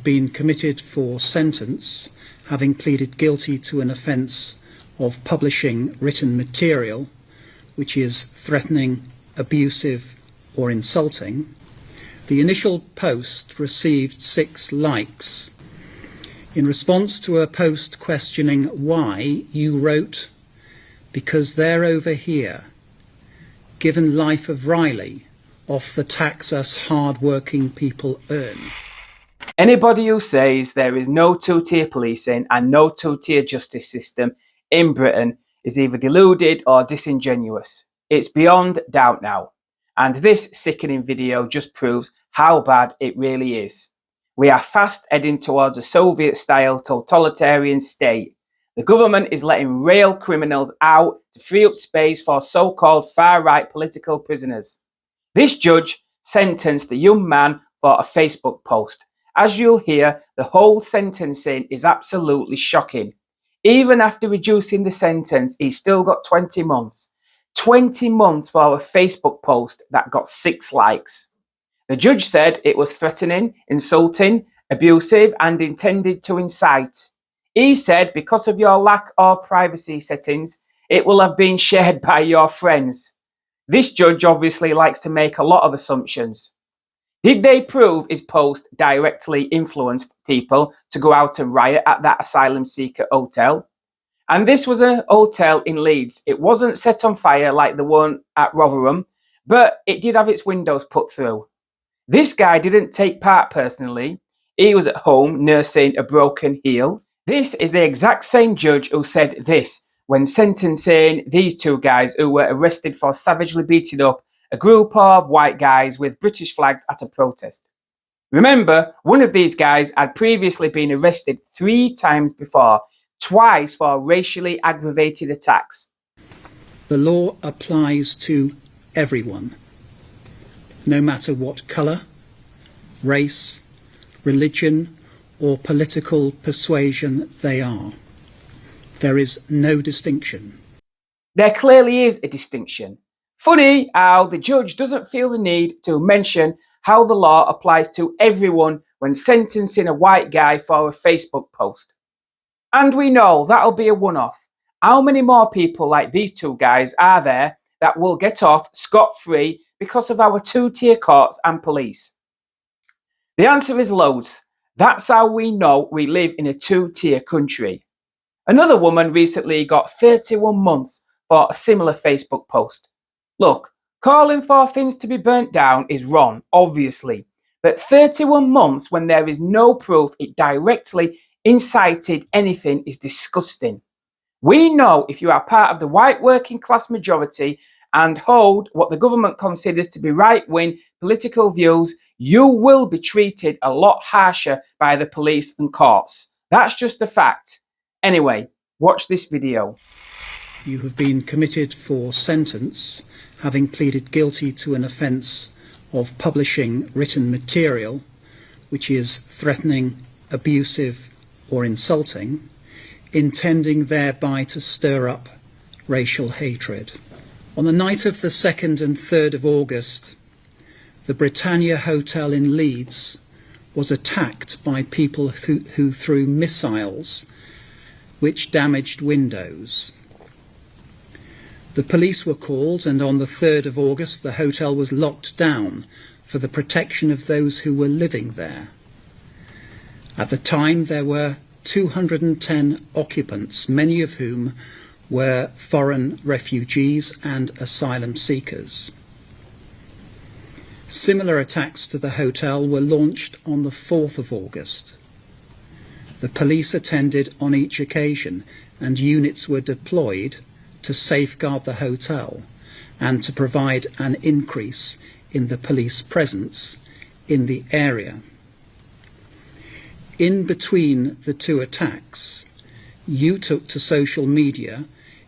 been committed for sentence, having pleaded guilty to an offence of publishing written material which is threatening, abusive or insulting. The initial post received 6 likes. In response to a post questioning why, you wrote, "Because they're over here, given life of Riley, off the tax us hard-working people earn." Anybody who says there is no two-tier policing and no two-tier justice system in Britain is either deluded or disingenuous. It's beyond doubt now. And this sickening video just proves how bad it really is. We are fast heading towards a Soviet-style totalitarian state. The government is letting real criminals out to free up space for so-called far-right political prisoners. This judge sentenced the young man for a Facebook post. As you'll hear, the whole sentencing is absolutely shocking. Even after reducing the sentence, he's still got 20 months. 20 months for a Facebook post that got 6 likes. The judge said it was threatening, insulting, abusive, and intended to incite. He said because of your lack of privacy settings, it will have been shared by your friends. This judge obviously likes to make a lot of assumptions. Did they prove his post directly influenced people to go out and riot at that asylum seeker hotel? And this was a hotel in Leeds. It wasn't set on fire like the one at Rotherham, but it did have its windows put through. This guy didn't take part personally. He was at home nursing a broken heel. This is the exact same judge who said this when sentencing these 2 guys who were arrested for savagely beating up a group of white guys with British flags at a protest. Remember, one of these guys had previously been arrested 3 times before, twice for racially aggravated attacks. The law applies to everyone, no matter what colour, race, religion or political persuasion they are. There is no distinction. There clearly is a distinction. Funny how the judge doesn't feel the need to mention how the law applies to everyone when sentencing a white guy for a Facebook post. And we know that'll be a one-off. How many more people like these 2 guys are there that will get off scot-free because of our 2-tier courts and police? The answer is loads. That's how we know we live in a 2-tier country. Another woman recently got 31 months for a similar Facebook post. Look, calling for things to be burnt down is wrong, obviously, but 31 months when there is no proof it directly incited anything is disgusting. We know if you are part of the white working class majority and hold what the government considers to be right-wing political views, you will be treated a lot harsher by the police and courts. That's just a fact. Anyway, watch this video. You have been committed for sentence, having pleaded guilty to an offence of publishing written material which is threatening, abusive or insulting, intending thereby to stir up racial hatred. On the night of the 2nd and 3rd of August, the Britannia Hotel in Leeds was attacked by people who threw missiles which damaged windows. The police were called, and on the 3rd of August the hotel was locked down for the protection of those who were living there. At the time there were 210 occupants, many of whom were foreign refugees and asylum seekers. Similar attacks to the hotel were launched on the 4th of August. The police attended on each occasion, and units were deployed to safeguard the hotel and to provide an increase in the police presence in the area. In between the 2 attacks, you took to social media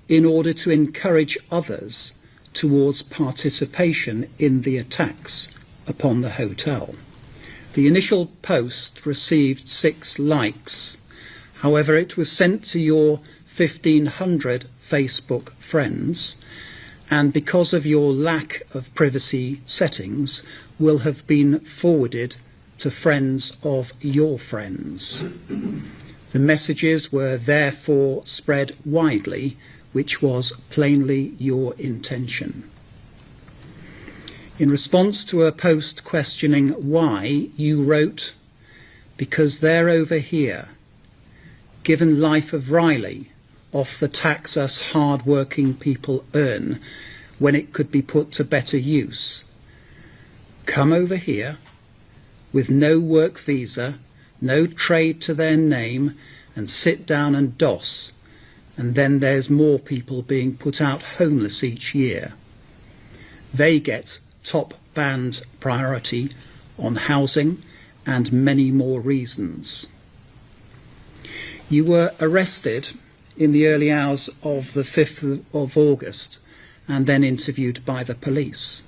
in order to encourage others towards participation in the attacks upon the hotel. The initial post received 6 likes. However, it was sent to your 1,500 Facebook friends, and because of your lack of privacy settings, will have been forwarded to friends of your friends. The messages were therefore spread widely, which was plainly your intention. In response to a post questioning why, you wrote, "Because they're over here, given life of Riley, off the tax us hard-working people earn when it could be put to better use. Come over here with no work visa, no trade to their name, and sit down and doss, and then there's more people being put out homeless each year. They get top band priority on housing and many more reasons." You were arrested in the early hours of the 5th of August and then interviewed by the police.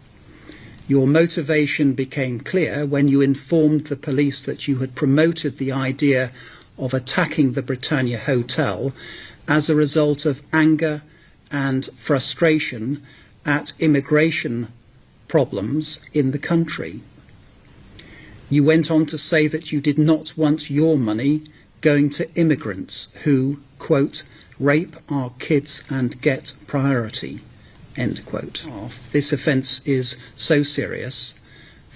Your motivation became clear when you informed the police that you had promoted the idea of attacking the Britannia Hotel as a result of anger and frustration at immigration problems in the country. You went on to say that you did not want your money going to immigrants who, quote, rape our kids and get priority, end quote. This offence is so serious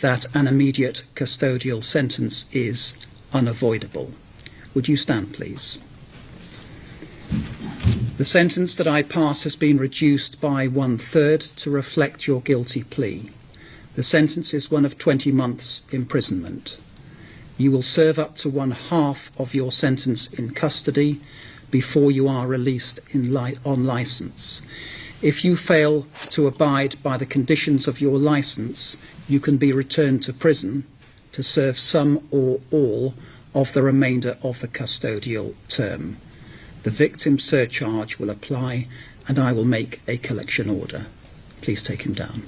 that an immediate custodial sentence is unavoidable. Would you stand, please? The sentence that I pass has been reduced by 1/3 to reflect your guilty plea. The sentence is one of 20 months imprisonment. You will serve up to 1/2 of your sentence in custody before you are released on licence. If you fail to abide by the conditions of your licence, you can be returned to prison to serve some or all of the remainder of the custodial term. The victim surcharge will apply, and I will make a collection order. Please take him down.